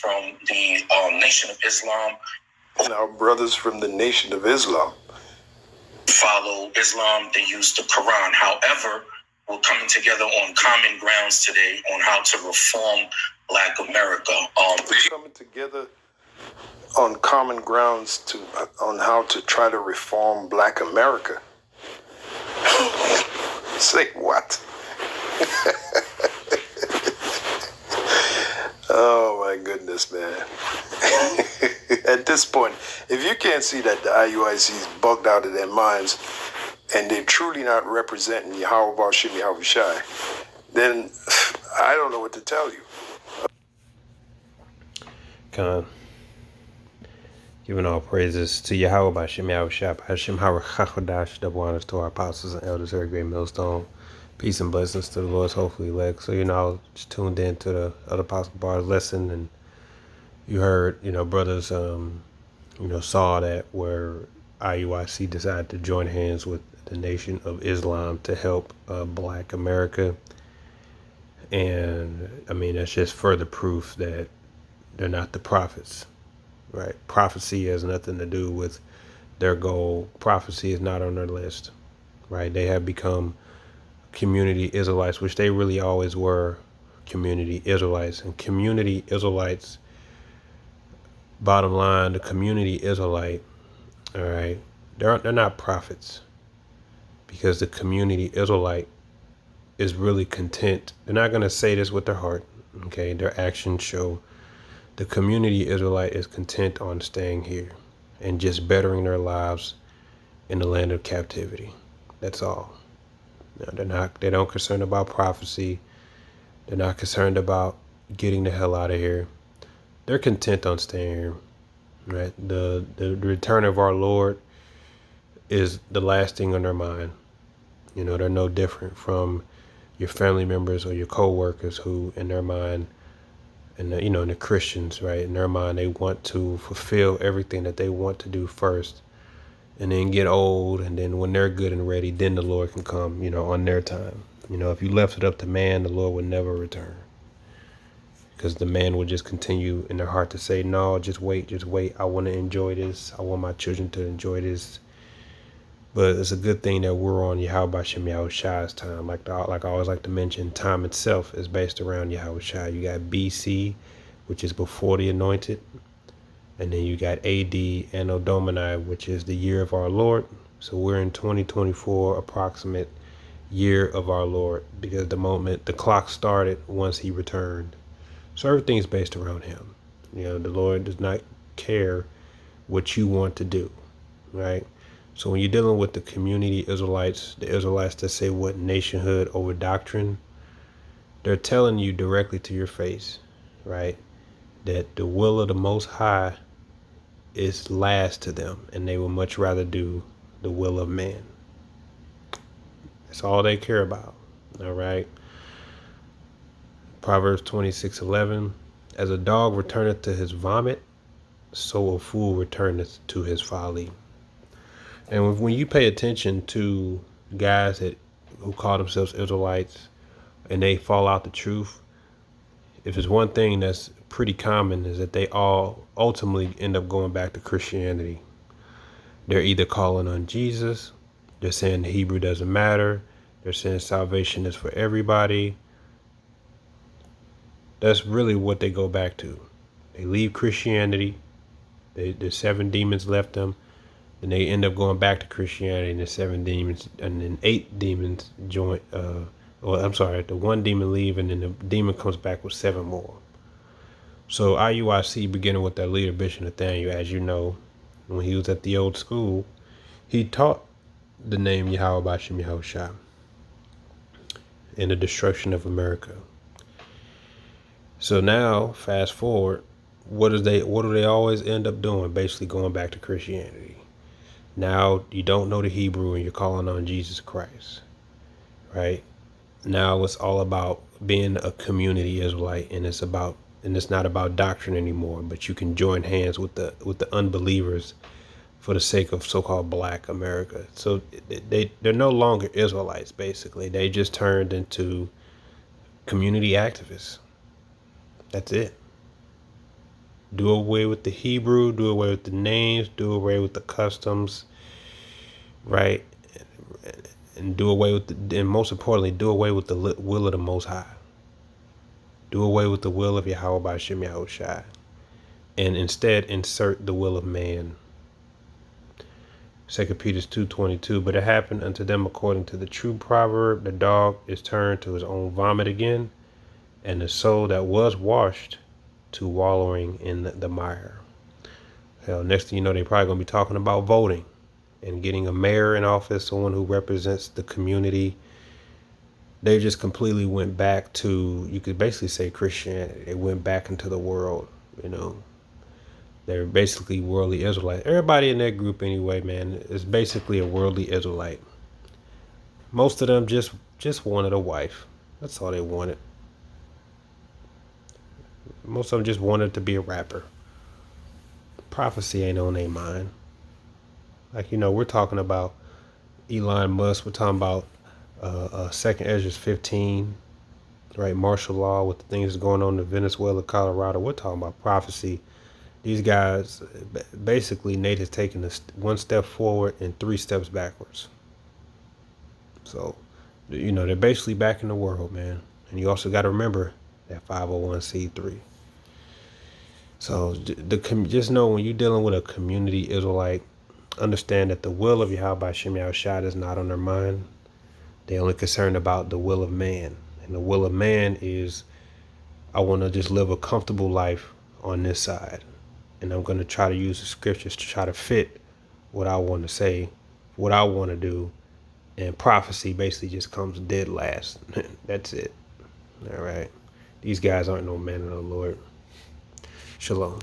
from the Nation of Islam. And our brothers from the Nation of Islam follow Islam. They use the Quran. However, we're coming together on common grounds today on how to reform Black America. We're coming together on common grounds on how to try to reform Black America. Say what? Oh my goodness, man. At this point, if you can't see that the IUIC's bugged out of their minds and they're truly not representing Yahweh Bashim Yahweh Shai, then I don't know what to tell you. Giving all praises to Yahweh Bashim Yahweh Shai, Hashem Harachachodash, double honors to our apostles and elders, every great millstone. Peace and blessings to the Lord's hopefully elect. So, I was just tuned in to the other Apostle Bar's lesson, and you heard, brothers, saw that where IUIC decided to join hands with the Nation of Islam to help Black America. And, that's just further proof that they're not the prophets, right? Prophecy has nothing to do with their goal. Prophecy is not on their list, right? They have become community Israelites, which they really always were community Israelites. And community Israelites, bottom line, the community Israelite, all right, they're not prophets, because the community Israelite is really content. They're not going to say this with their heart, okay? Their actions show the community Israelite is content on staying here and just bettering their lives in the land of captivity. That's all. No, they don't concerned about prophecy. They're not concerned about getting the hell out of here. They're content on staying here, right? The return of our Lord is the last thing on their mind. They're no different from your family members or your co-workers who, in their mind, and the Christians, right? In their mind, they want to fulfill everything that they want to do first, and then get old, and then when they're good and ready, then the Lord can come, on their time. If you left it up to man, the Lord would never return, because the man would just continue in their heart to say, no, just wait. I want to enjoy this. I want my children to enjoy this. But it's a good thing that we're on Yahweh Shem Yahweh Shai's time. Like I always like to mention, time itself is based around Yahweh Shai. You got BC, which is before the anointed. And then you got AD, Anno Domini, which is the year of our Lord. So we're in 2024, approximate year of our Lord, because the moment the clock started once he returned. So everything's based around him. The Lord does not care what you want to do, right? So when you're dealing with the community Israelites, the Israelites that say what nationhood over doctrine, they're telling you directly to your face, right, that the will of the Most High is last to them, and they will much rather do the will of man. That's all they care about. All right. Proverbs 26:11, as a dog returneth to his vomit, so a fool returneth to his folly. And when you pay attention to guys who call themselves Israelites and they fall out the truth, if there's one thing that's pretty common, is that they all ultimately end up going back to Christianity. They're either calling on Jesus, they're saying the Hebrew doesn't matter, they're saying salvation is for everybody. That's really what they go back to. They leave Christianity, the 7 demons left them, and they end up going back to Christianity, and the 7 demons, and then 8 demons join, the 1 demon leave, and then the demon comes back with 7 more. So IUIC, beginning with their leader, Bishop Nathaniel, as you know, when he was at the old school, he taught the name Yahweh Bashim Yahweh Shai in the destruction of America. So now, fast forward, what do they always end up doing? Basically going back to Christianity. Now you don't know the Hebrew and you're calling on Jesus Christ, right? Now it's all about being a community Israelite, and it's not about doctrine anymore, but you can join hands with the unbelievers for the sake of so-called Black America. So they're no longer Israelites, basically. They just turned into community activists. That's it. Do away with the Hebrew, do away with the names, do away with the customs, right? And do away with and most importantly, do away with the will of the Most High. Do away with the will of Yahweh by Shem Yahushai, and instead insert the will of man. 2 Peter 2:22. But it happened unto them according to the true proverb: the dog is turned to his own vomit again, and the soul that was washed to wallowing in the mire. Hell, next thing you know, they're probably gonna be talking about voting and getting a mayor in office, someone who represents the community. They just completely went back to, you could basically say, Christianity. They went back into the world, you know. They're basically worldly Israelites. Everybody in that group anyway, man, is basically a worldly Israelite. Most of them just wanted a wife. That's all they wanted. Most of them just wanted to be a rapper. Prophecy ain't on their mind. Like, you know, we're talking about Elon Musk. We're talking about Second Ezra 15, right? Martial law with the things going on in Venezuela, Colorado. We're talking about prophecy. These guys, basically, Nate has taken one step forward and 3 steps backwards. So, you know, they're basically back in the world, man. And you also got to remember that 501c3. So just know when you're dealing with a community Israelite, understand that the will of Yahweh Shem Yahushai is not on their mind. They're only concerned about the will of man. And the will of man is, I want to just live a comfortable life on this side. And I'm going to try to use the scriptures to try to fit what I want to say, what I want to do. And prophecy basically just comes dead last. That's it. All right. These guys aren't no men of the Lord. Shalom.